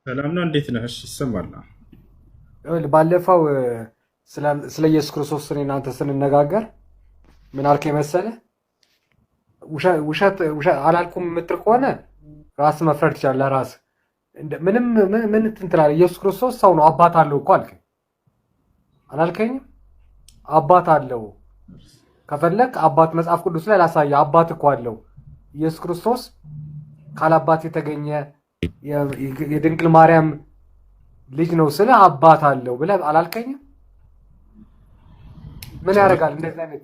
ሰላም ነው። እንዴት ነህ? እሺ ይሰማል። ባለፈው ስለ ኢየሱስ ክርስቶስ እኔ እናንተ ስንነጋገር ምን አልከኝ መሰለህ? ውሸት አላልኩም የምትል ከሆነ ራስህ መፍረድ ትችላለህ። ራስህ ምንም ምን እንትን ትላለህ። ኢየሱስ ክርስቶስ ሰው ነው፣ አባት አለው እኮ አልከኝ። አላልከኝም? አባት አለው። ከፈለክ አባት መጽሐፍ ቅዱስ ላይ ላሳየህ። አባት እኮ አለው ኢየሱስ ክርስቶስ ካላባት የተገኘ የድንግል ማርያም ልጅ ነው ስለ አባት አለው ብለህ አላልከኝም? ምን ያደርጋል እንደዚህ አይነት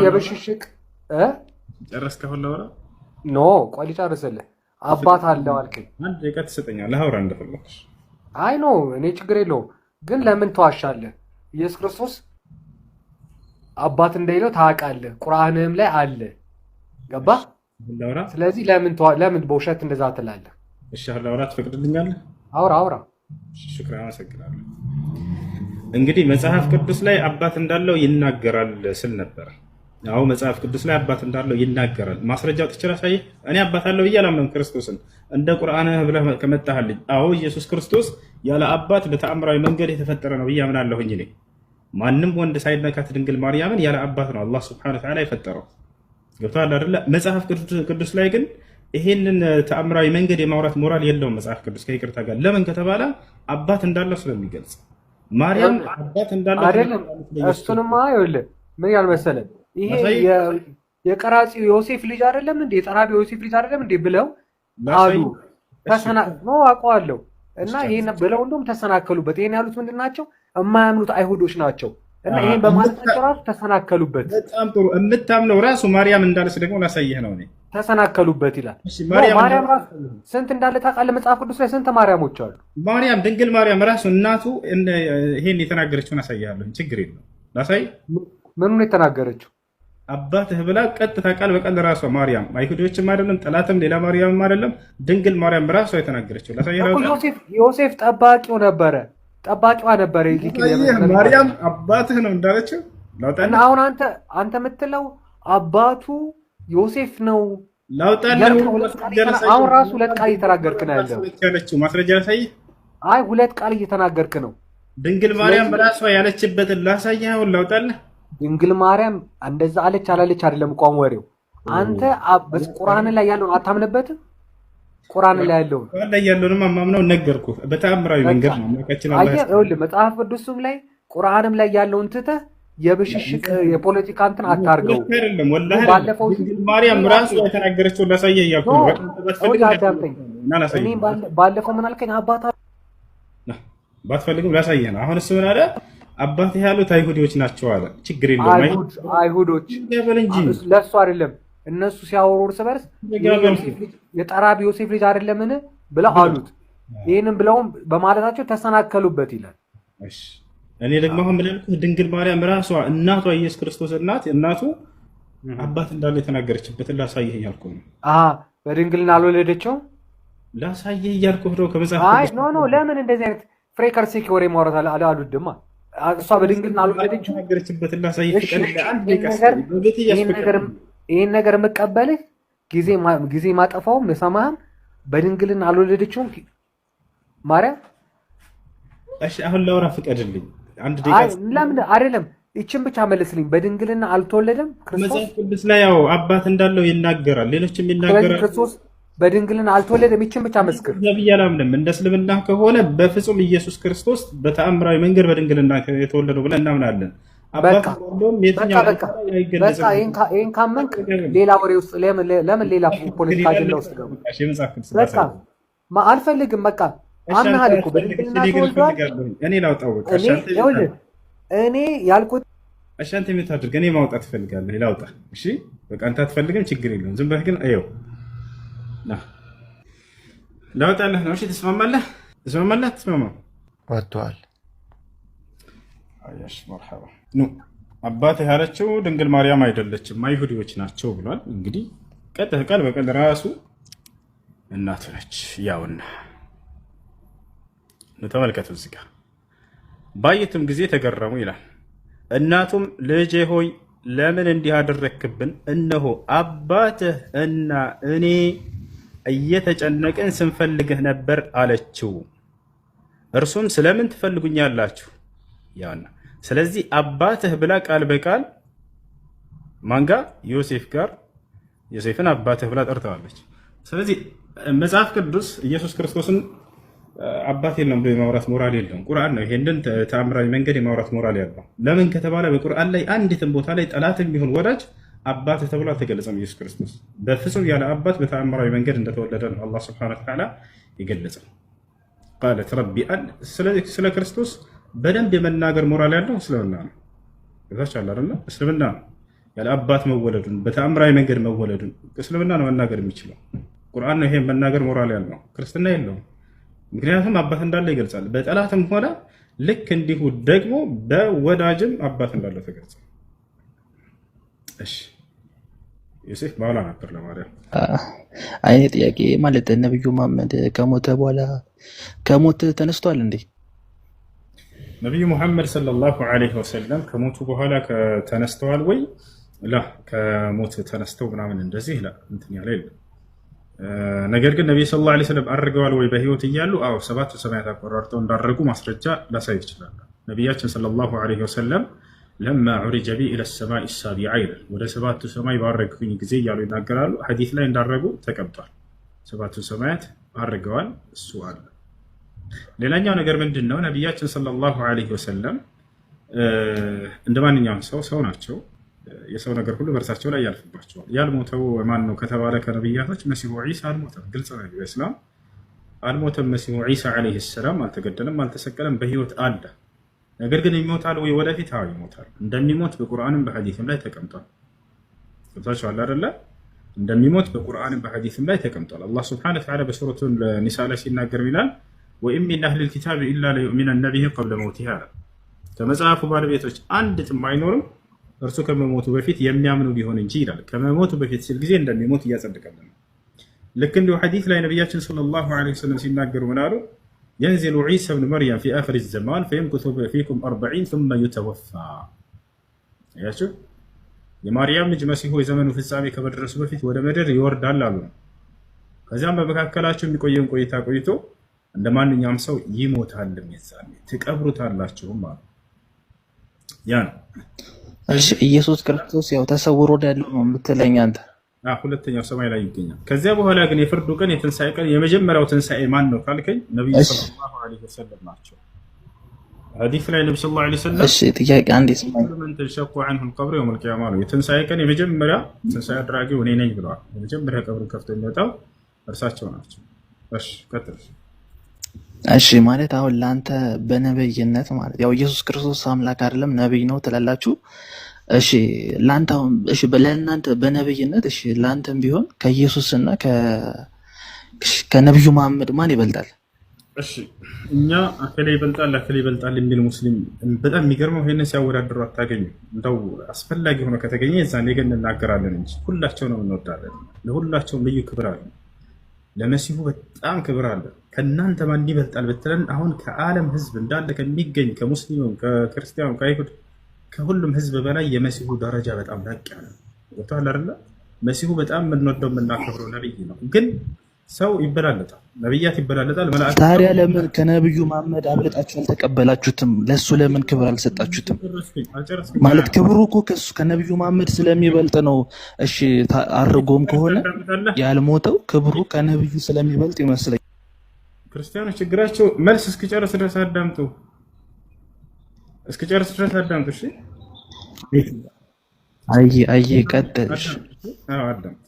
የብሽሽቅ ጨረስከው? ለወራ ኖ ቆይ ልጨርስልህ። አባት አለው አልከኝ። አንድ ደቂቃ ትሰጠኛለህ? አውራ እንደፈለግሽ። አይ ኖ እኔ ችግር የለውም ግን ለምን ተዋሻለህ? ኢየሱስ ክርስቶስ አባት እንደሌለው ታውቃለህ፣ ቁርአንህም ላይ አለ። ገባህ? ስለዚህ ለምን በውሸት እንደዛ ትላለህ? እሺ ለወራ ትፈቅድልኛለህ? አውራ። ሽክራን፣ አመሰግናለሁ። እንግዲህ መጽሐፍ ቅዱስ ላይ አባት እንዳለው ይናገራል ስል ነበር። አዎ መጽሐፍ ቅዱስ ላይ አባት እንዳለው ይናገራል። ማስረጃው ትችላለህ? ሳይ እኔ አባት አለው ብዬ አላምንም ክርስቶስን እንደ ቁርአንህ ብለህ ከመጣህልኝ። አዎ ኢየሱስ ክርስቶስ ያለ አባት በተአምራዊ መንገድ የተፈጠረ ነው ብዬ አምናለሁኝ። እኔ ማንም ወንድ ሳይነካት ድንግል ማርያምን ያለ አባት ነው አላህ ሱብሓነሁ ወተዓላ የፈጠረው። ገብቶሃል አይደለ? መጽሐፍ ቅዱስ ላይ ግን ይሄንን ተአምራዊ መንገድ የማውራት ሞራል የለውም መጽሐፍ ቅዱስ ከይቅርታ ጋር። ለምን ከተባለ አባት እንዳለው ስለሚገልጽ ማርያም አባት እንዳለው አይደለም። እሱንማ ይኸውልህ ምን ያህል መሰለህ፣ ይሄ የቀራጺው ዮሴፍ ልጅ አይደለም እንዴ? የጠራቢው ዮሴፍ ልጅ አይደለም እንዴ ብለው አሉ። ነው አውቀዋለሁ። እና ይሄን ብለው እንደውም ተሰናከሉበት። ይሄን ያሉት ምንድን ናቸው? የማያምኑት አይሁዶች ናቸው። እና ይሄን በማለታቸው ራሱ ተሰናከሉበት። በጣም ጥሩ። የምታምነው ራሱ ማርያም እንዳለች ደግሞ ላሳየህ ነው። እኔ ተሰናከሉበት ይላል። ማርያም ራሱ ስንት እንዳለ ታውቃለህ? መጽሐፍ ቅዱስ ላይ ስንት ማርያሞች አሉ? ማርያም ድንግል ማርያም ራሱ እናቱ ይሄን የተናገረችውን አሳይሃለሁ። ችግር የለውም ላሳይ። ምኑን የተናገረችው? አባትህ ብላ ቀጥታ ቃል በቃል ራሷ ማርያም፣ አይሁዶችም አይደለም ጠላትም ሌላ ማርያምም አይደለም፣ ድንግል ማርያም ራሷ የተናገረችው ላሳይህ። ዮሴፍ ጠባቂው ነበረ፣ ጠባቂዋ ነበረ። ማርያም አባትህ ነው እንዳለችው እና አሁን አንተ የምትለው አባቱ ዮሴፍ ነው። አሁን ራሱ ሁለት ቃል እየተናገርክ ነው ያለው። ማስረጃ ላሳይህ። አይ ሁለት ቃል እየተናገርክ ነው። ድንግል ማርያም ራሷ ያለችበትን ላሳይህ። አሁን ላውጣልህ። ድንግል ማርያም እንደዛ አለች አላለች አይደለም ቋም ወሬው። አንተ ቁርአን ላይ ያለውን አታምንበትም? ቁርአን ላይ ያለውንም አማምነው ነገርኩህ። በተአምራዊ መንገድ ነው ማካችን አላህ። ይኸውልህ መጽሐፍ ቅዱስም ላይ ቁርአንም ላይ ያለውን ትተህ የብሽሽቅ የፖለቲካ እንትን አታርገው። አይደለም ወላሂ ባለፈው ድንግል ማርያም ራሱ የተናገረችው ላሳየህ እያልኩ ነው። እኔ ባለፈው ምን አልከኝ? ባትፈልግም ላሳየህ ነው። አሁን እሱ ምን አለ? አባት ያሉት አይሁዶች ናቸው አለ። ችግር የለውም አይሁዶች ለእሱ አይደለም እነሱ ሲያወሩ እርስ በርስ የጠራቢ ዮሴፍ ልጅ አይደለምን ብለው አሉት። ይህንን ብለውም በማለታቸው ተሰናከሉበት ይላል። እኔ ደግሞ አሁን ምንልኩህ ድንግል ማርያም ራሷ እናቷ ኢየሱስ ክርስቶስ እናቱ አባት እንዳለ የተናገረችበትን ላሳየህ እያልኩ ነው። በድንግልና አልወለደችውም ላሳየህ እያልኩ ነው ከመጽሐፍ። ኖ ለምን እንደዚህ አይነት ፍሬከርሴክ ወሬ ማውራት አልወድማ። እሷ በድንግልና አልወለደችውም። ይህን ነገር የምቀበልህ ጊዜ ማጠፋውም የሰማህም በድንግልና አልወለደችውም ማርያም። እሺ አሁን ላውራ ፍቀድልኝ። ለምን አይደለም? ይችን ብቻ መልስልኝ። በድንግልና አልተወለደም ክርስቶስ? መጽሐፍ ቅዱስ ላይ ያው አባት እንዳለው ይናገራል፣ ሌሎችም ይናገራል። ክርስቶስ በድንግልና አልተወለደም። ይችን ብቻ መስክር። ነብይ አላምንም። እንደ እስልምና ከሆነ በፍጹም ኢየሱስ ክርስቶስ በተአምራዊ መንገድ በድንግልና የተወለደው ብለን እናምናለን። በቃ ይህን ካመንክ ሌላ ወሬ ውስጥ ለምን ሌላ ፖለቲካ አጀንዳ ውስጥ ገቡ? በቃ አልፈልግም። በቃ አምናሃል እኮ በድንግልና ተወልዷል። እኔ ያልኩት እሺ፣ አንተ የምታደርግ እኔ ማውጣት ትፈልጋለህ? ላውጣ? እሺ በቃ አንተ አትፈልግም፣ ችግር የለውም። ዝም ብለህ ግን ይኸው ላውጣልህ ነው። እሺ ትስማማለህ? ትስማማ ወጥቷል። አያሽ መርሐባ ኑ አባትህ ያለችው ድንግል ማርያም አይደለችም አይሁዲዎች ናቸው ብሏል። እንግዲህ ቀጥታ ቃል በቃል ራሱ እናቱ ነች። ያውና ተመልከቱ እዚህ ጋር ባየትም ጊዜ ተገረሙ ይላል። እናቱም ልጄ ሆይ ለምን እንዲህ አደረክብን? እነሆ አባትህ እና እኔ እየተጨነቅን ስንፈልግህ ነበር አለችው። እርሱም ስለምን ትፈልጉኛላችሁ? ያና ስለዚህ አባትህ ብላ ቃል በቃል ማንጋ ዮሴፍ ጋር ዮሴፍን አባትህ ብላ ጠርተዋለች። ስለዚህ መጽሐፍ ቅዱስ ኢየሱስ ክርስቶስን አባት የለም ብሎ የማውራት ሞራል የለውም። ቁርአን ነው ይሄንን ተአምራዊ መንገድ የማውራት ሞራል ያለው። ለምን ከተባለ በቁርአን ላይ አንዲትም ቦታ ላይ ጠላትም ቢሆን ወዳጅ አባት ተብሎ አልተገለጸም። ኢየሱስ ክርስቶስ በፍጹም ያለ አባት በተአምራዊ መንገድ እንደተወለደ ነው አላህ ሱብሓነሁ ወተዓላ የገለጸው። ቃለት ረቢ አል ስለ ክርስቶስ በደንብ የመናገር ሞራል ያለው እስልምና ነው። ይዛቻል አይደል? እስልምና ነው ያለ አባት መወለዱን በተአምራዊ መንገድ መወለዱን እስልምና ነው መናገር የሚችለው። ቁርአን ነው ይሄን መናገር ሞራል ያለው፣ ክርስትና የለውም። ምክንያቱም አባት እንዳለ ይገልጻል። በጠላትም ሆነ ልክ እንዲሁ ደግሞ በወዳጅም አባት እንዳለ ተገልጿል። እሺ ዮሴፍ ባላ ነበር ለማርያም አይኔ ጥያቄ ማለት ነብዩ መሐመድ ከሞተ በኋላ ከሞት ተነስቷል እንዴ? ነብዩ መሐመድ ሰለላሁ ዐለይሂ ወሰለም ከሞቱ በኋላ ተነስተዋል ወይ? ላ ከሞት ተነስተው ምናምን እንደዚህ ላ እንትን ያለ የለም። ነገር ግን ነብዩ ሰለላሁ ዐለይሂ ወሰለም አርገዋል ወይ በህይወት እያሉ? አዎ ሰባቱ ሰማያት አቆራርጠው እንዳረጉ ማስረጃ ላሳይ ይችላል። ነብያችን ሰለላሁ ዐለይሂ ወሰለም ለማ ዑሪጀ ቢ ኢለ ሰማኢ ሳቢዓ ይላል፣ ወደ ሰባቱ ሰማይ ባረግኩኝ ጊዜ እያሉ ይናገራሉ። ሐዲስ ላይ እንዳረጉ ተቀምጧል። ሰባቱ ሰማያት አርገዋል፣ እሱ አለ። ሌላኛው ነገር ምንድን ነው? ነቢያችን ሰለላሁ ዐለይሂ ወሰለም እንደ ማንኛውም ሰው ናቸው። የሰው ነገር ሁሉ በእርሳቸው ላይ ያልፍባቸዋል። ያልሞተው ማን ነው ከተባለ ከነቢያቶች መሲሁ ዒሳ አልሞተም። ግልጽ ነው። በእስላም አልሞተም። መሲሁ ዒሳ ዐለይሂ ሰላም አልተገደለም፣ አልተሰቀለም፣ በህይወት አለ። ነገር ግን ይሞታል ወይ ወደፊት? አዎ ይሞታል። እንደሚሞት በቁርአንም በሐዲስም ላይ ተቀምጧል። ገብታችኋል አይደለ? እንደሚሞት በቁርአንም በሐዲስም ላይ ተቀምጧል። አላህ ሱብሓነሁ ወተዓላ በሱረቱል ኒሳ ላይ ሲናገር ይላል ወኢን ሚን አህሊል ኪታቢ ኢላ ለዩእሚነነ ቢሂ ቀብለ መውቲሂ አለ። ከመጽሐፉ ባለቤቶች አንድም አይኖርም እርሱ ከመሞቱ በፊት የሚያምኑ ቢሆን እንጂ ይላል። ከመሞቱ በፊት ሲል ጊዜ እንደሚሞት እያጸደቀልን ነው። ልክ እንዲሁ ሐዲስ ላይ ነቢያችን ሰለላሁ ዐለይሂ ወሰለም ሲናገሩ ምን አሉ? የንዚሉ ዒሳ ብን መርየም ፊ አኺሪ ዘማን ፈየምኩሱ ፊኩም 40 ثم يتوفى። አያችሁ፣ የማርያም ልጅ መሲሁ የዘመኑ ፍጻሜ ከመድረሱ በፊት ወደ ምድር ይወርዳል አሉ። ከዚያም በመካከላቸው የሚቆየውን ቆይታ ቆይቶ እንደ ማንኛውም ሰው ይሞታል፣ የዛኔ ትቀብሩታላችሁም አሉ። ያ ነው። እሺ ኢየሱስ ክርስቶስ ያው ተሰውሮ ያለው ነው የምትለኝ አንተ? ሁለተኛው ሰማይ ላይ ይገኛል። ከዚያ በኋላ ግን የፍርዱ ቀን የትንሣኤ ቀን የመጀመሪያው ትንሣኤ ማን ነው ካልከኝ ነብዩ ሰለላሁ ዐለይሂ ወሰለም ናቸው። ሐዲስ ላይ ነብዩ ሰለላሁ ዐለይሂ ወሰለም እሺ ጥያቄ አንዴ ስማኝ። ምን ተሸቁ عنه القبر يوم القيامه ነው የትንሣኤ ቀን የመጀመሪያ ትንሣኤ አድራጊው እኔ ነኝ ብለዋል። የመጀመሪያ ቀብሩን ከፍቶ የሚወጣው እርሳቸው ናቸው። እሺ ቀጥል። እሺ ማለት አሁን ለአንተ በነብይነት ማለት ያው ኢየሱስ ክርስቶስ አምላክ አይደለም ነብይ ነው ትላላችሁ። እሺ ለአንተ እሺ ለእናንተ በነብይነት እሺ ለአንተም ቢሆን ከኢየሱስና ከነብዩ መሐመድ ማን ይበልጣል? እሺ እኛ አከለ ይበልጣል የሚል ሙስሊም በጣም የሚገርመው ይሄንን ሲያወዳድሩ አታገኙ። እንደው አስፈላጊ ሆኖ ከተገኘ የዛኔ ግን እናገራለን እንጂ ሁላቸውንም እንወዳለን። ለሁላቸውም ልዩ ክብር አለ። ለመሲሁ በጣም ክብር አለ። ከእናንተ ማን ይበልጣል ብትለን አሁን ከዓለም ህዝብ እንዳለ ከሚገኝ ከሙስሊሙም ከክርስቲያኑ ከአይሁድ ከሁሉም ህዝብ በላይ የመሲሁ ደረጃ በጣም ላቅ ያለ ወጣላ አይደለ? መሲሁ በጣም የምንወደው የምናከብረው ነብይ ነው። ግን ሰው ይበላለጣል፣ ነብያት ይበላለጣል። መላእክት ታዲያ ለምን ከነብዩ መሐመድ አብልጣችሁ አልተቀበላችሁትም? ለሱ ለምን ክብር አልሰጣችሁትም? ማለት ክብሩ እኮ ከሱ ከነብዩ መሐመድ ስለሚበልጥ ነው። እሺ አርጎም ከሆነ ያልሞተው ክብሩ ከነብዩ ስለሚበልጥ ይመስለኛል። ክርስቲያኖች ችግራቸው መልስ እስኪጨርስ ድረስ አዳምጡ። እስኪጨርስ ድረስ አዳምጡ። እሺ አይ ቀጥልሽ። አዳምጡ።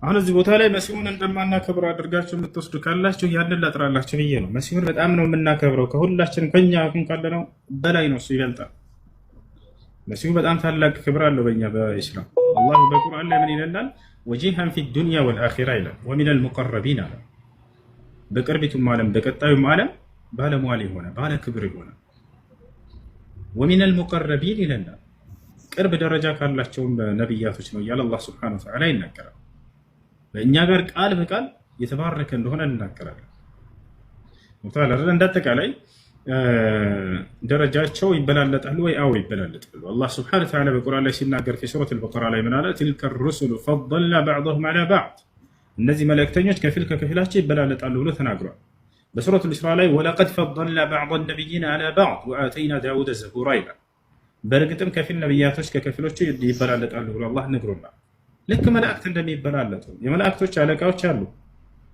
አሁን እዚህ ቦታ ላይ መሲሁን እንደማናከብር አድርጋችሁ የምትወስዱ ካላችሁ ያንን ላጥራላችሁ ብዬ ነው። መሲሁን በጣም ነው የምናከብረው። ከሁላችንም ከኛ አሁን ካለነው በላይ ነው፣ እሱ ይበልጣል። መሲሁ በጣም ታላቅ ክብር አለው በእኛ በኢስላም። አላህ በቁርአን ላይ ምን ይለናል? ወጂሃን ፊ ዱንያ ወልአኺራ ይላል። ወሚነል ሙቀረቢን አለ። በቅርቢቱም ዓለም በቀጣዩም ዓለም ባለሟል የሆነ ባለ ክብር የሆነ ወሚነል ሙቀረቢን ይለናል። ቅርብ ደረጃ ካላቸውም ነቢያቶች ነው እያለ አላህ ሱብሓነሁ ወተዓላ ይናገራል። በእኛ ጋር ቃል በቃል የተባረከ እንደሆነ እንናገራለን። እንዳጠቃላይ ደረጃቸው ይበላለጣሉ ወይ? አዎ ይበላለጣሉ። አላህ ስብሐነሁ ወተዓላ በቁርአን ላይ ሲናገር ሱረት አልበቀራ ላይ ምን አለ? ትልከ ሩሱሉ ፈضልና ባዕضሁም ዐላ ባዕድ፣ እነዚህ መልእክተኞች ከፊል ከከፊላቸው ይበላለጣሉ ብሎ ተናግሯል። በሱረት አልኢስራ ላይ ወለቀድ ፈضልና ባዕض ነቢይና ዐላ ባዕድ ወአተይና ዳውደ ዘቡራ ይላል። በእርግጥም ከፊል ነቢያቶች ከከፊሎቹ ይበላለጣሉ ብሎ አላህ ነግሮናል። ልክ መላእክት እንደሚበላለጡ የመላእክቶች አለቃዎች አሉ።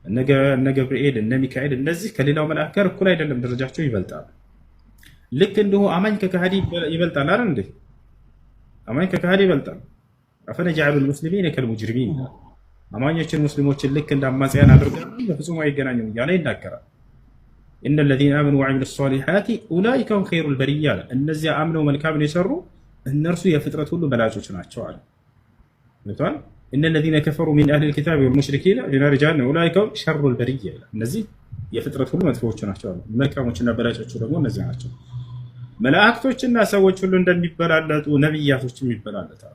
እነ ገብርኤል እነ ሚካኤል እነዚህ ከሌላው መልአክ ጋር እኩል አይደለም፣ ደረጃቸው ይበልጣሉ። ልክ እንዲሁ አማኝ ከከሃዲ ይበልጣል አይደል እንዴ? አማኝ ከከሃዲ ይበልጣል። አፈነጀዐሉ ልሙስሊሚነ ከልሙጅሪሚን፣ አማኞችን ሙስሊሞችን ልክ እንደ አማጽያን አድርገን በፍጹም አይገናኙም እያለ ይናገራል። ኢነ ለዚነ አመኑ ወዐሚሉ ሷሊሓቲ ኡላኢከ ሁም ኸይሩል በሪያ አለ። እነዚያ አምነው መልካምን የሰሩ እነርሱ የፍጥረት ሁሉ በላጮች ናቸው አለ። ቷል እነ ለዚነ ከፈሩ ሚን አህሊል ኪታቢ ወልሙሽሪኪነ ፊናሪ ጀሃነም ኡላኢከ ሁም ሸሩል በሪያ ይላል። እነዚህ የፍጥረት ሁሉ መጥፎዎቹ ናቸው አሉ። መልካሞችና በላጮቹ ደግሞ እነዚያ ናቸው። መላእክቶችና ሰዎች ሁሉ እንደሚበላለጡ ነቢያቶችም ይበላለጣሉ።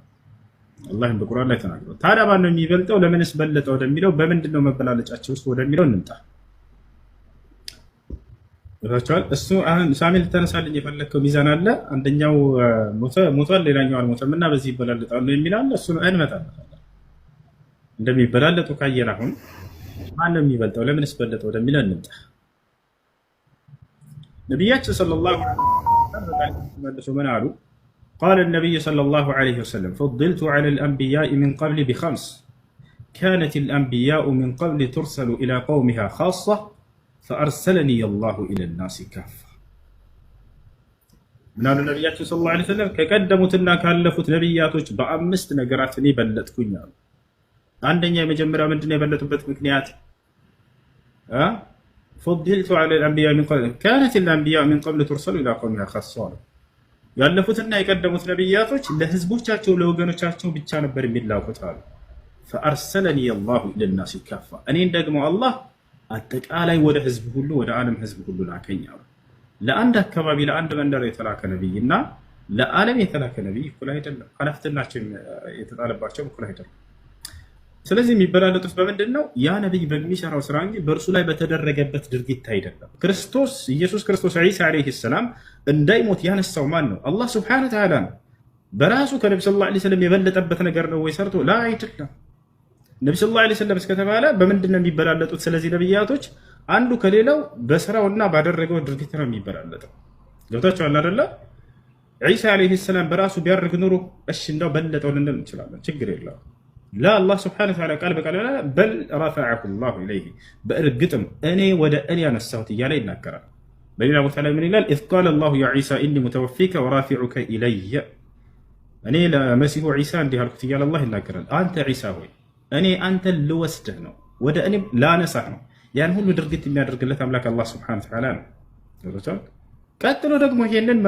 አላህም በቁርአን ላይ ተናግሯል። ታዲያ ማን ነው የሚበልጠው? ለምንስ በለጠ ወደሚለው በምንድን ነው መበላለጫቸው ውስጥ ወደሚለው እንምጣ። ይፈቻል እሱ አሁን ሳሚል ተነሳልኝ የፈለከው ሚዛን አለ። አንደኛው ሞቷል፣ ሌላኛው አልሞተም እና በዚህ ይበላለጣሉ የሚል አለ። እሱ እንመጣለን። እንደሚበላለጡ ካየን አሁን ማን ነው የሚበልጠው? ለምንስ በለጠ ወደሚለው እንምጣ። ነቢያችን ሰለላሁ ዐለይሂ ወሰለም መልሰው ምን አሉ? ቃለ ነቢዩ ሰለላሁ ዐለይሂ ወሰለም ፈضልቱ ዐለ ልአንቢያኢ ሚን ቀብሊ ቢኸምስ ካነት ልአንቢያኡ ሚን ቀብሊ ቱርሰሉ ኢላ ቀውሚሃ ኻሳ ፈአርሰለኒ አላሁ ኢለ ናሲ ካፋ። ምናሉ ነቢያችን ሰለላሁ ዐለይሂ ወሰለም ከቀደሙትና ካለፉት ነቢያቶች በ5 ነገራት እኔ በለጥኩኝ አሉ። አንደኛ የመጀመሪያ ምንድነው የበለጡበት ምክንያት? ፈضልቱ ዐለ ልአንቢያኢ ሚን ቀብሊ ካነት ልአንቢያኡ ሚን ቀብሊ ቱርሰሉ ኢላ ቀውሚሃ ኻሳ። ያለፉትና የቀደሙት ነቢያቶች ለህዝቦቻቸው ለወገኖቻቸው ብቻ ነበር የሚላኩት አሉ። ፈአርሰለኒ አላሁ ኢለ ናሲ ካፋ፣ እኔን ደግሞ አላህ አጠቃላይ ወደ ህዝብ ሁሉ ወደ ዓለም ህዝብ ሁሉ ላከኝ አሉ። ለአንድ አካባቢ ለአንድ መንደር የተላከ ነብይና ለዓለም የተላከ ነብይ እኩል አይደለም። ኃላፊነታቸው የተጣለባቸው እኩል አይደለም። ስለዚህ የሚበላለጡት በምንድን ነው? ያ ነብይ በሚሰራው ስራ እንጂ በእርሱ ላይ በተደረገበት ድርጊት አይደለም። ኢየሱስ ክርስቶስ ዒሳ ዓለይሂ ሰላም እንዳይሞት ያነሳው ማን ነው? አላህ ሱብሓነሁ ወተዓላ ነው። በራሱ ከነቢ ሰለላሁ ዐለይሂ ወሰለም የበለጠበት ነገር ነው ወይ ሰርቶ? ላ አይደለም። ነቢ ሰለላሁ ዐለይሂ ወሰለም እስከተባለ በምንድን ነው የሚበላለጡት? ስለዚህ ነቢያቶች አንዱ ከሌላው በስራውና ባደረገው ድርጊት ነው የሚበላለጠው። ገብታችኋል አይደለ? ዒሳ ዓለይሂ ሰላም በራሱ ቢያደርግ ኑሮ እሺ እንዳው በለጠው ልንል እንችላለን፣ ችግር የለውም። ላ አላህ ሱብሓነሁ ወተዓላ ቃል በቃል በል ረፈዐሁ ላሁ ኢለይሂ፣ በእርግጥም እኔ ወደ እኔ ያነሳሁት እያለ ይናገራል። በሌላ ቦታ ላይ ምን ይላል? ኢዝ ቃለ ላሁ ያ ዒሳ ኢኒ ሙተወፊከ ወራፊዑከ ኢለየ፣ እኔ ለመሲሁ ዒሳ እንዲህ አልኩት እያለ አላህ ይናገራል። አንተ ዒሳ ሆይ እኔ አንተን ልወስድህ ነው፣ ወደ እኔ ላነሳህ ነው። ያን ሁሉ ድርጊት የሚያደርግለት አምላክ አላህ ሱብሓነሁ ወተዓላ ነው። ቀጥሎ ደግሞ ይሄንን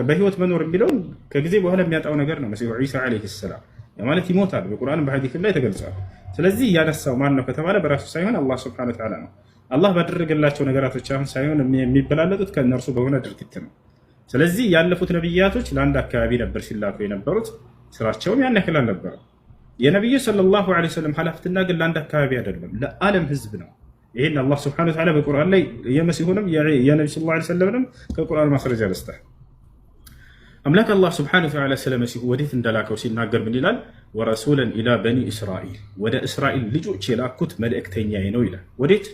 በህይወት መኖር የሚለውን ከጊዜ በኋላ የሚያጣው ነገር ነው። መሲሁ ዒሳ ዓለይሂ ሰላም ማለት ይሞታል። በቁርአን በሐዲስም ላይ ተገልጿል። ስለዚህ ያነሳው ማን ነው ከተባለ በራሱ ሳይሆን አላህ ሱብሓነሁ ወተዓላ ነው። አላህ ባደረገላቸው ነገራቶች አሁን ሳይሆን የሚበላለጡት ከእነርሱ በሆነ ድርጊት ነው። ስለዚህ ያለፉት ነቢያቶች ለአንድ አካባቢ ነበር ሲላኩ የነበሩት፣ ስራቸውም ያን ያክል አልነበረም። የነቢዩ ሰለላሁ ዐለይሂ ወሰለም ኃላፊነት ግን ለአንድ አካባቢ አይደለም፣ ለዓለም ህዝብ ነው። ይሄን አላህ ሱብሓነሁ ወተዓላ በቁርአን ላይ የመሲሁንም የነብዩ ሰለላሁ ዐለይሂ ወሰለምንም ከቁርአን ማስረጃ ልስጥህ። አምላክ አላህ ሱብሓነሁ ወተዓላ ስለ መሲሁ ወዴት እንደላከው ሲናገር ምን ይላል? ወረሱለን ኢላ በኒ እስራኤል፣ ወደ እስራኤል ልጆች የላኩት መልእክተኛዬ ነው ይላል። ወዴት?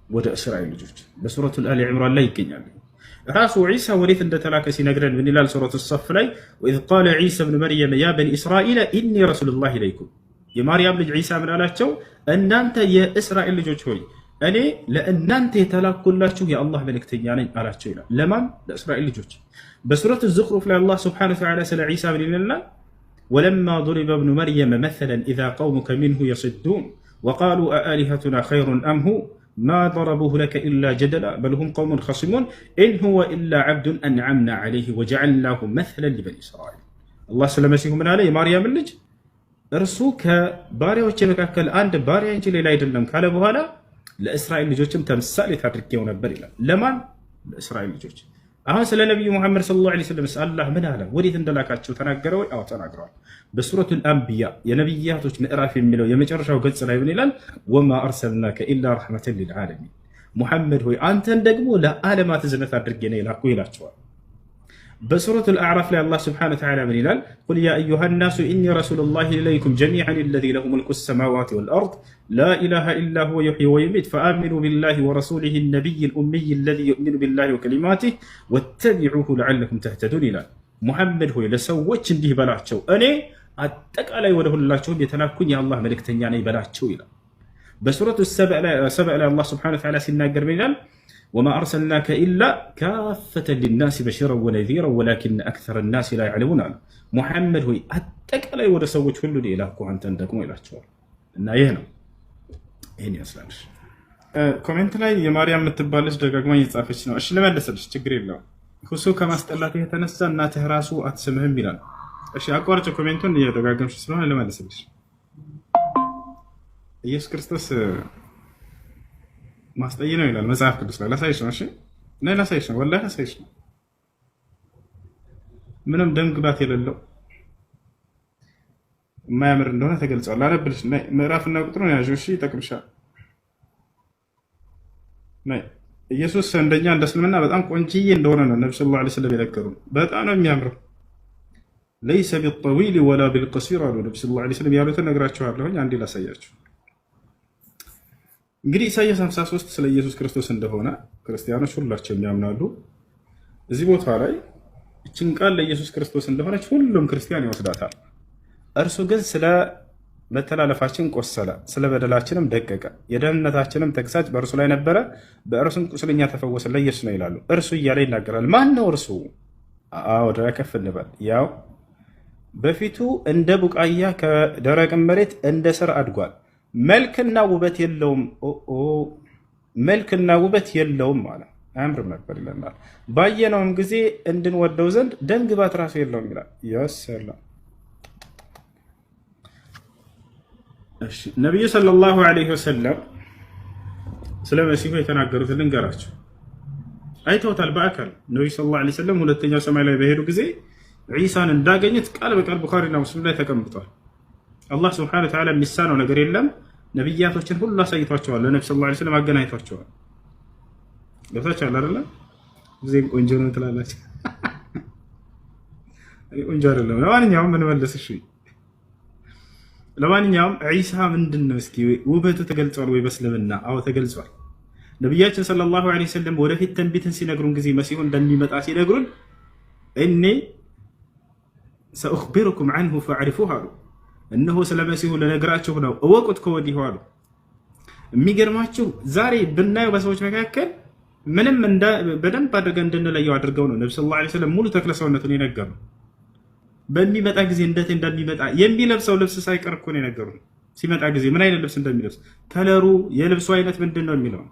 ወደ እስራኤል ልጆች። በሱረቱል አሊ ዒምራን ላይ ይገኛል። ራሱ ዒሳ ወዴት እንደተላከ ሲነግረን ምን ይላል? ሱረቱ ሰፍ ላይ ወኢዝ ቃለ ዒሳ ብኑ መርየም ያ በኒ እስራኤል ኢኒ ረሱሉላህ ኢለይኩም፣ የማርያም ልጅ ዒሳ ምን አላቸው? እናንተ የእስራኤል ልጆች ሆይ እኔ ለእናንተ የተላኩላችሁ የአላህ መልእክተኛ ነኝ አላቸው ይላል። ለማን? ለእስራኤል ልጆች። በሱረቱ ዙኽሩፍ ላይ አላህ ሱብሓነሁ ወተዓላ ስለ ዒሳ ምን ይለናል? ወለማ ضرب ابن مريم مثلا إذا قومك منه يصدون وقالوا أآلهتنا خير أم هو ما ضربوه لك إلا جدلا بل هم قوم خصمون إن هو إلا عبد أنعمنا عليه وجعلناه مثلا لبني إسرائيل. الله سلم مسيح من عليه مريم اللج እርሱ ከባሪያዎች መካከል አንድ ባሪያ እንጂ ሌላ አይደለም ካለ በኋላ ለእስራኤል ልጆችም ተምሳሌት አድርጌው ነበር ይላል። ለማን? ለእስራኤል ልጆች። አሁን ስለ ነብዩ መሐመድ ሰለላሁ ዐለይሂ ወሰለም አላህ ምን አለ? ወዴት እንደላካቸው ተናገረ ወይ? አዎ ተናግረዋል። በሱረቱል አንቢያ የነብያቶች ምዕራፍ የሚለው የመጨረሻው ገጽ ላይ ምን ይላል? ወማ አርሰልናከ ኢላ ረሕመተን ሊልዓለሚን፣ ሙሐመድ ሆይ አንተን ደግሞ ለዓለማት እዝነት አድርጌ ነው የላኩ ይላቸዋል። በሱረቱ አልአዕራፍ ላይ አላህ ስብሐነሁ ወተዓላ ምን ይላል? ቁል ያ አዩሃ ናሱ ኢኒ ረሱሉላሂ ኢለይኩም ጀሚዐን አለዚ ለሁ ሙልኩ ሰማዋቲ ወልአርድ ላ ኢላሃ ኢላ ሁወ ዩሕዪ ወዩሚት ፈአሚኑ ቢላሂ ወረሱሊሂ ነቢይ ልኡሚይ አለዚ ዩእሚኑ ቢላሂ ወከሊማቲህ ወተቢዑሁ ለዓለኩም ተህተዱን ይላል። ሙሐመድ ሆይ ለሰዎች እንዲህ በላቸው እኔ አጠቃላይ ወደ ሁላቸውም የተላኩኝ የአላህ መልእክተኛ ነኝ በላቸው ይላል። በሱረቱ ሰበእ ላይ አላህ ስብሐነሁ ወተዓላ ሲናገር ምን ይላል? ወማ አርሰልናከ ኢላ ካፈተን ሊናሲ በሺረን ወነዚረን ወላኪነ አክሰረ ናሲ ላ ያዕለሙን አለ። ሙሐመድ ሆይ አጠቃላይ ወደ ሰዎች ሁሉ የላኩህ አንተን ደግሞ ይላቸዋል። እና ይህ ነው፣ ይህን ይመስላል። ኮሜንት ላይ የማርያም የምትባል ልጅ ደጋግማ እየጻፈች ነው። እሺ ልመልስልሽ፣ ችግር የለውም። ሁሱ ከማስጠላት የተነሳ እናትህ ራሱ አትስምህም ይላል። እሺ አቋርጭ፣ ኮሜንቱን እየደጋገምሽ ስለሆነ ልመልስልሽ። ኢየሱስ ክርስቶስ ማስጠይ ነው ይላል መጽሐፍ ቅዱስ ላይ። ላሳይሽ ነው። እሺ ነይ ላሳይሽ ነው፣ ወላሂ ላሳይሽ ነው። ምንም ደም ግባት የሌለው የማያምር እንደሆነ ተገልጿል። ላነብልሽ። ነይ ምዕራፍና ቁጥሩን ያዥው። እሺ ይጠቅምሻል። ነይ ኢየሱስ እንደኛ እንደ እስልምና በጣም ቆንጅዬ እንደሆነ ነው ነብዩ ሰለላሁ ዐለይሂ ወሰለም የነገሩን። በጣም ነው የሚያምረው። ለይሰ ቢጠዊል ወላ ቢልቀሲር አሉ ነብዩ ሰለላሁ ዐለይሂ ወሰለም ያሉትን ነግራችኋለሁኝ። አንዴ ላሳያችሁ። እንግዲህ ኢሳይያስ 53 ስለ ኢየሱስ ክርስቶስ እንደሆነ ክርስቲያኖች ሁላቸው የሚያምናሉ። እዚህ ቦታ ላይ እችን ቃል ለኢየሱስ ክርስቶስ እንደሆነች ሁሉም ክርስቲያን ይወስዳታል። እርሱ ግን ስለ መተላለፋችን ቆሰለ፣ ስለ በደላችንም ደቀቀ፣ የደህንነታችንም ተግሳጽ በእርሱ ላይ ነበረ፣ በእርሱም ቁስል እኛ ተፈወስን፣ ለኢየሱስ ነው ይላሉ። እርሱ እያለ ይናገራል። ማን ነው እርሱ? ወደ ላይ ከፍ እንበል። ያው በፊቱ እንደ ቡቃያ ከደረቅ መሬት እንደ ሥር አድጓል፣ መልክና ውበት የለውም። መልክና ውበት የለውም ማለት አያምርም ነበር ይለናል። ባየነውም ጊዜ እንድንወደው ዘንድ ደም ግባት ራሱ የለውም ይላል። ያሰላ እሺ፣ ነብዩ ሰለላሁ ዐለይሂ ወሰለም ስለ መሲሁ የተናገሩትን ልንገራቸው። አይተውታል በአካል ነብዩ ሰለላሁ ዐለይሂ ወሰለም ሁለተኛው ሰማይ ላይ በሄዱ ጊዜ ዒሳን እንዳገኙት ቃል በቃል ቡኻሪና ሙስሊም ላይ ተቀምጧል። አላህ ስብሐነሁ ወተዓላ የሚሳነው ነገር የለም። ነብያቶችን ሁሉ አሳይቷቸዋል። ለነብዩ ሰለላሁ ዐለይሂ ወሰለም አገናኝቷቸዋል። ገብታችኋል አይደለ? ጊዜም ቆንጆ ነው ትላላችሁ። ቆንጆ አይደለም። ለማንኛውም ምን መለስ? እሺ ለማንኛውም ዒሳ ምንድነው? እስኪ ውበቱ ተገልጿል ወይ በእስልምና? አዎ ተገልጿል። ነብያችን ሰለላሁ ዐለይሂ ወሰለም ወደፊት ትንቢትን ሲነግሩን ጊዜ መሲሁ እንደሚመጣ ሲነግሩን እኔ ሰኡኽቢሩኩም ዐንሁ ፈዕሪፉሁ አሉ። እነሆ ስለ መሲሁ ለነገራችሁ ነው እወቁት ከወዲሁ አሉ። የሚገርማችሁ ዛሬ ብናየው በሰዎች መካከል ምንም በደንብ አድርገን እንድንለየው አድርገው ነው ነብዩ ሰለላሁ ዐለይሂ ወሰለም ሙሉ ተክለ ሰውነቱን የነገሩን። በሚመጣ ጊዜ እንዴት እንደሚመጣ የሚለብሰው ልብስ ሳይቀር እኮ ነው የነገሩን። ሲመጣ ጊዜ ምን አይነት ልብስ እንደሚለብስ፣ ከለሩ፣ የልብሱ አይነት ምንድን ነው የሚለው፣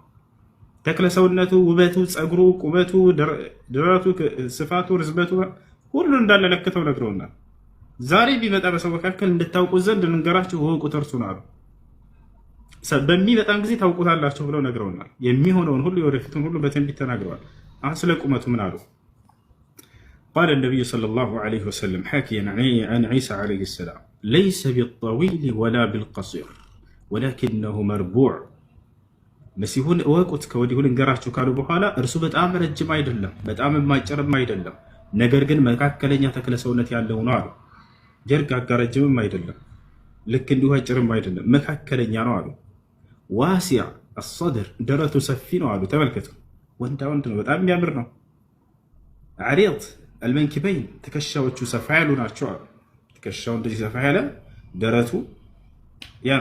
ተክለ ሰውነቱ፣ ውበቱ፣ ጸጉሩ፣ ቁመቱ፣ ደረቱ፣ ስፋቱ፣ ርዝበቱ ሁሉ እንዳለ ለክተው ነግረውናል። ዛሬ ቢመጣ በሰው መካከል እንድታውቁት ዘንድ ልንገራችሁ እወቁት እርሱን አሉ። በሚመጣም ጊዜ ታውቁታላችሁ ብለው ነግረውናል። የሚሆነውን ሁሉ የወደፊቱን ሁሉ በትንቢት ተናግረዋል። አሁን ስለ ቁመቱ ምን አሉ? ቃለ ነቢዩ ሰለላሁ ዐለይሂ ወሰለም ሐኪየን ዐን ዒሳ ዐለይሂ ሰላም ለይሰ ቢጠዊል ወላ ቢልቀሲር ወላኪነሁ መርቡዕ። መሲሁን እወቁት ከወዲሁ ልንገራችሁ ካሉ በኋላ እርሱ በጣም ረጅም አይደለም፣ በጣም አጭርም አይደለም፣ ነገር ግን መካከለኛ ተክለ ሰውነት ያለው ነው አሉ። ጀርጋጋ ረጅምም አይደለም፣ ልክ እንዲሁ አጭርም አይደለም፣ መካከለኛ ነው አሉ። ዋሲዕ አሰድር ደረቱ ሰፊ ነው አሉ። ተመልከቱ፣ ወንዳ ወንድ ነው፣ በጣም የሚያምር ነው። ዐሪድ አልመንኪበይን ትከሻዎቹ ሰፋ ያሉ ናቸው አሉ። ትከሻው እንደዚህ ሰፋ ያለ ደረቱ ያ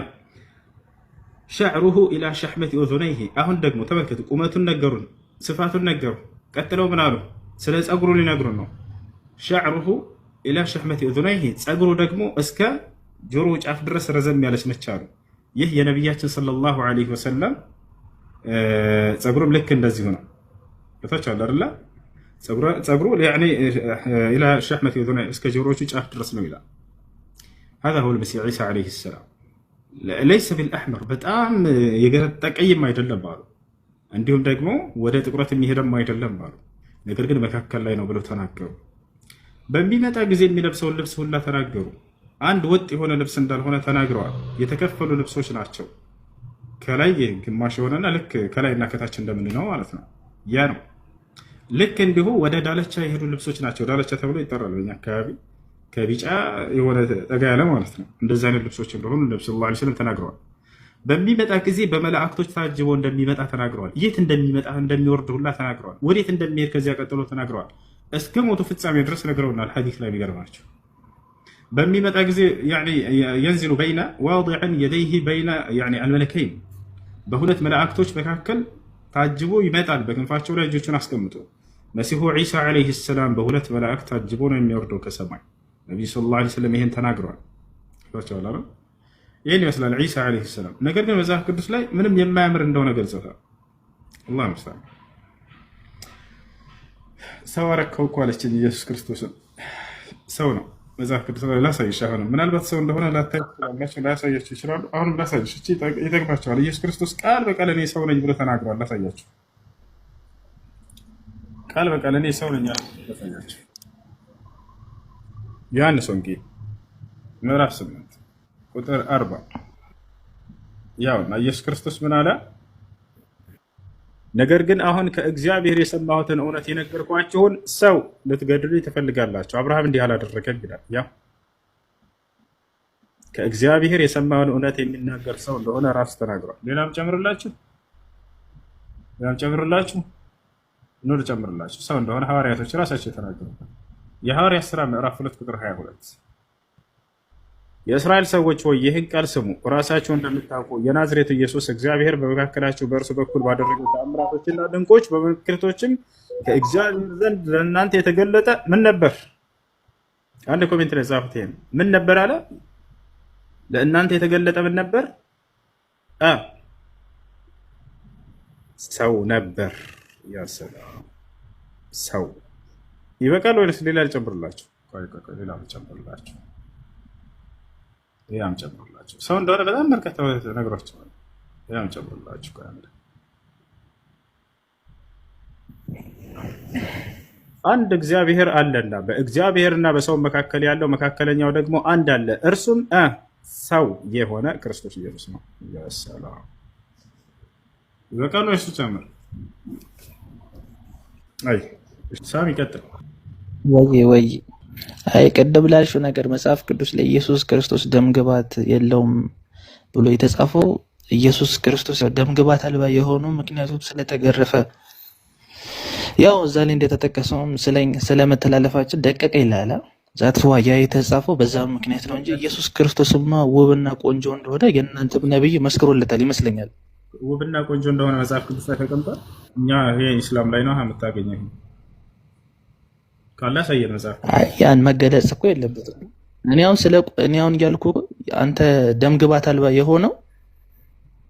ሸዕሩሁ ኢላ ሸሕመቲ ኡዙነይሂ። አሁን ደግሞ ተመልከቱ፣ ቁመቱን ነገሩን፣ ስፋቱን ነገሩ። ቀጥለው ምን አሉ? ስለ ጸጉሩ ሊነግሩን ነው። ሸዕሩሁ ኢላ ሸሕመቲ ኡዙነይሂ፣ ጸጉሩ ደግሞ እስከ ጆሮ ጫፍ ድረስ ረዘም ያለች ነች አሉ። ይህ የነቢያችን ሰለላሁ ዐለይሂ ወሰለም ጸጉሩም ልክ እንደዚሁ ነው። በታችኋል አይደለ? ጸጉሩ ኢላ ሸሕመቲ ኡዙነይሂ እስከ ጆሮቹ ጫፍ ድረስ ነው ይላል። هذا هو المسيح عيسى عليه السلام ለይሰ ቢልአሕመር በጣም የገረጣ ቀይም አይደለም አሉ። እንዲሁም ደግሞ ወደ ጥቁረት የሚሄድም አይደለም አሉ። ነገር ግን መካከል ላይ ነው ብለው ተናገሩ። በሚመጣ ጊዜ የሚለብሰውን ልብስ ሁላ ተናገሩ። አንድ ወጥ የሆነ ልብስ እንዳልሆነ ተናግረዋል። የተከፈሉ ልብሶች ናቸው። ከላይ ግማሽ የሆነና ልክ ከላይና ከታች እንደምንለው ማለት ነው። ያ ነው። ልክ እንዲሁ ወደ ዳለቻ የሄዱ ልብሶች ናቸው። ዳለቻ ተብሎ ይጠራል በኛ አካባቢ። ከቢጫ የሆነ ጠጋ ያለ ማለት ነው። እንደዚህ አይነት ልብሶች እንደሆኑ ነብዩ ሰለላሁ ዐለይሂ ወሰለም ተናግረዋል። በሚመጣ ጊዜ በመላእክቶች ታጅቦ እንደሚመጣ ተናግረዋል። የት እንደሚመጣ እንደሚወርድ ሁላ ተናግረዋል። ወዴት እንደሚሄድ ከዚያ ቀጥሎ ተናግረዋል። እስከ ሞቱ ፍጻሜ ድረስ ነግረውናል። ሐዲስ ላይ የሚገርማቸው በሚመጣ ጊዜ የንዝሉ በይነ ዋዲዐን የደይሂ በይነ አልመለከይን በሁለት መላእክቶች መካከል ታጅቦ ይመጣል። በክንፋቸው ላይ እጆቹን አስቀምጦ መሲሁ ዒሳ ዓለይሂ ሰላም በሁለት መላእክት ታጅቦ ነው የሚወርደው ከሰማይ። ነቢዩ ሰለላሁ ዐለይሂ ወሰለም ይሄን ተናግረዋል። ይህን ይመስላል ዒሳ ዓለይሂ ሰላም። ነገር ግን መጽሐፍ ቅዱስ ላይ ምንም የማያምር እንደሆነ ገልጸውታል። አላህ ይመስላል። ሰው አረከው እኮ አለችኝ ኢየሱስ ክርስቶስን። ሰው ነው መጽሐፍ ቅዱስ ላይ ላሳይሽ። አሁንም ምናልባት ሰው እንደሆነ ላሳያችሁ ይችላሉ። አሁንም ላሳይሽ፣ ይጠቅማቸዋል። ኢየሱስ ክርስቶስ ቃል በቃል እኔ ሰው ነኝ ብሎ ተናግሯል። ላሳያችሁ። ቃል በቃል እኔ ሰው ነኝ ላሳያችሁ። ዮሐንስ ወንጌል ምዕራፍ 8 ቁጥር 40 ያውና ኢየሱስ ክርስቶስ ምን አለ? ነገር ግን አሁን ከእግዚአብሔር የሰማሁትን እውነት የነገርኳችሁን ሰው ልትገድሉ ትፈልጋላችሁ። አብርሃም እንዲህ አላደረገም ይላል። ያ ከእግዚአብሔር የሰማውን እውነት የሚናገር ሰው እንደሆነ ራሱ ተናግሯል። ሌላም ጨምርላችሁ ኑ ልጨምርላችሁ። ሰው እንደሆነ ሐዋርያቶች ራሳቸው የተናገሩት የሐዋርያት ሥራ ምዕራፍ 2 ቁጥር 22 የእስራኤል ሰዎች ሆይ ይህን ቃል ስሙ፣ ራሳችሁ እንደምታውቁ የናዝሬቱ ኢየሱስ እግዚአብሔር በመካከላችሁ በእርሱ በኩል ባደረገው ተአምራቶችና ድንቆች በምልክቶችም ከእግዚአብሔር ዘንድ ለእናንተ የተገለጠ ምን ነበር? አንድ ኮሜንት ላይ ጻፉት። ይሄን ምን ነበር አለ? ለእናንተ የተገለጠ ምን ነበር? ሰው ነበር። ያ ሰላም ሰው ይበቃል ወይስ ሌላ ልጨምርላችሁ? ሌላ ልጨምርላችሁ ያም ጨምሩላችሁ። ሰው እንደሆነ በጣም በርካታ ነገሮችዋል። ያም ጨምሩላችሁ። አንድ እግዚአብሔር አለና በእግዚአብሔርና በሰው መካከል ያለው መካከለኛው ደግሞ አንድ አለ፣ እርሱም ሰው የሆነ ክርስቶስ ኢየሱስ ነው። ሰላም ይበቃል ወይስ ጨምር? አይ ሳም ይቀጥል። ወይ አይ ቀደም ላልሽው ነገር መጽሐፍ ቅዱስ ላይ ኢየሱስ ክርስቶስ ደምግባት የለውም ብሎ የተጻፈው ኢየሱስ ክርስቶስ ደምግባት አልባ የሆነው ምክንያቱም ስለተገረፈ፣ ያው እዛ ላይ እንደተጠቀሰውም ስለመተላለፋችን ደቀቀ ይላል። ዛት ዋያ የተጻፈው በዛ ምክንያት ነው እንጂ ኢየሱስ ክርስቶስማ ውብና ቆንጆ እንደሆነ የእናንተም ነብይ መስክሮለታል ይመስለኛል። ውብና ቆንጆ እንደሆነ መጽሐፍ ቅዱስ ላይ ተቀምጧል። እኛ ይሄ ኢስላም ላይ ነው የምታገኘው። ካላ ሳይየን መጽሐፍ ያን መገለጽ እኮ የለበትም። እኔ አሁን እያልኩ አንተ ደምግባት አልባ የሆነው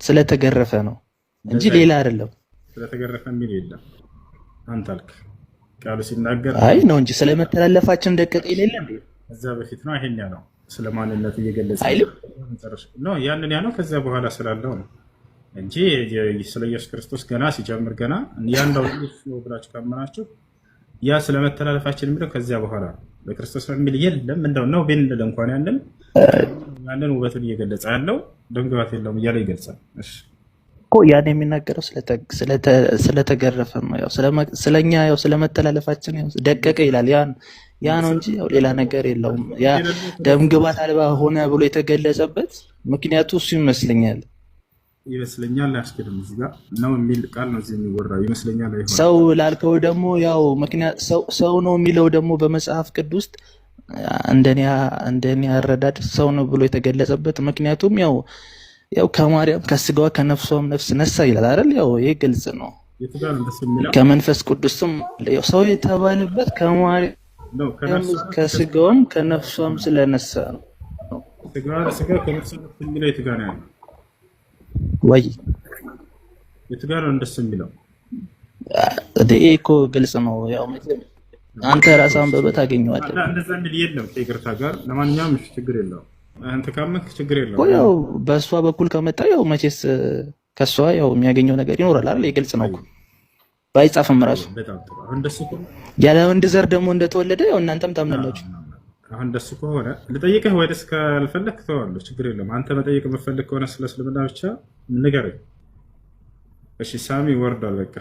ስለተገረፈ ነው እንጂ ሌላ አይደለም። ስለተገረፈ የሚል የለም። አንተ አልክ ቃሉ ሲናገር አይ ነው እንጂ ስለመተላለፋችን ደቀቀ የሌለ እንዴ? እዛ በፊት ነው ይሄን ያለው ስለ ማንነቱ እየገለጸ ነው። ያንን ያለው ከዛ በኋላ ስላለው ነው እንጂ ስለ ኢየሱስ ክርስቶስ ገና ሲጀምር ገና ያንዳው ነው ብላችሁ ካመናችሁ ያ ስለመተላለፋችን የሚለው ከዚያ በኋላ በክርስቶስ የሚል የለም። እንደው ነው ቤንል እንኳን ያንን ውበቱን እየገለጸ ያለው ደምግባት የለውም እያለ ይገልጻል። እሺ እኮ ያን የሚናገረው ስለተገረፈ ነው። ያው ስለኛ ያው ስለመተላለፋችን ያው ደቀቀ ይላል። ያ ነው እንጂ ያው ሌላ ነገር የለውም። ያ ደምግባት አልባ ሆነ ብሎ የተገለጸበት ምክንያቱ እሱ ይመስለኛል። አያስኬድም። እዚህ ጋር ነው የሚል ቃል ነው እዚህ የሚወራው ይመስለኛል። አይሆንም። ሰው ላልከው ደግሞ ያው ምክንያት ሰው ነው የሚለው ደግሞ በመጽሐፍ ቅዱስ እንደኔ አረዳድ ሰው ነው ብሎ የተገለጸበት ምክንያቱም ያው ከማርያም ከስጋዋ ከነፍሷም ነፍስ ነሳ ይላል አይደል? ያው ይሄ ግልጽ ነው። ከመንፈስ ቅዱስም ያው ሰው የተባለበት ከማርያም ከስጋዋም ከነፍሷም ስለነሳ ነው። ስጋ ከነፍሷ የሚለው የተጋና ያለው ወይ የትጋር ነው እንደሱ የሚለው እኮ ግልጽ ነው። ያው አንተ ራስህ አንብበህ ታገኘዋለህ። እንደዛ የሚል የለም ከይቅርታ ጋር። ለማንኛውም ችግር የለውም። አንተ ካመንክ ችግር የለውም። ያው በእሷ በኩል ከመጣ ያው መቼስ ከሷ ያው የሚያገኘው ነገር ይኖራል አይደል? ግልጽ ነው እኮ ባይጻፍም ራሱ በጣም ጥሩ። እንደሱ እኮ ያለ ወንድ ዘር ደግሞ እንደተወለደ ያው እናንተም ታምናላችሁ። አሁን እንደሱ ከሆነ ልጠይቅህ ወይስ ካልፈለክ ተዋለሁ፣ ችግር የለም። አንተ መጠየቅ የምፈልግ ከሆነ ስለ እስልምና ብቻ ንገረኝ። እሺ ሳሚ ወርዷል በቃ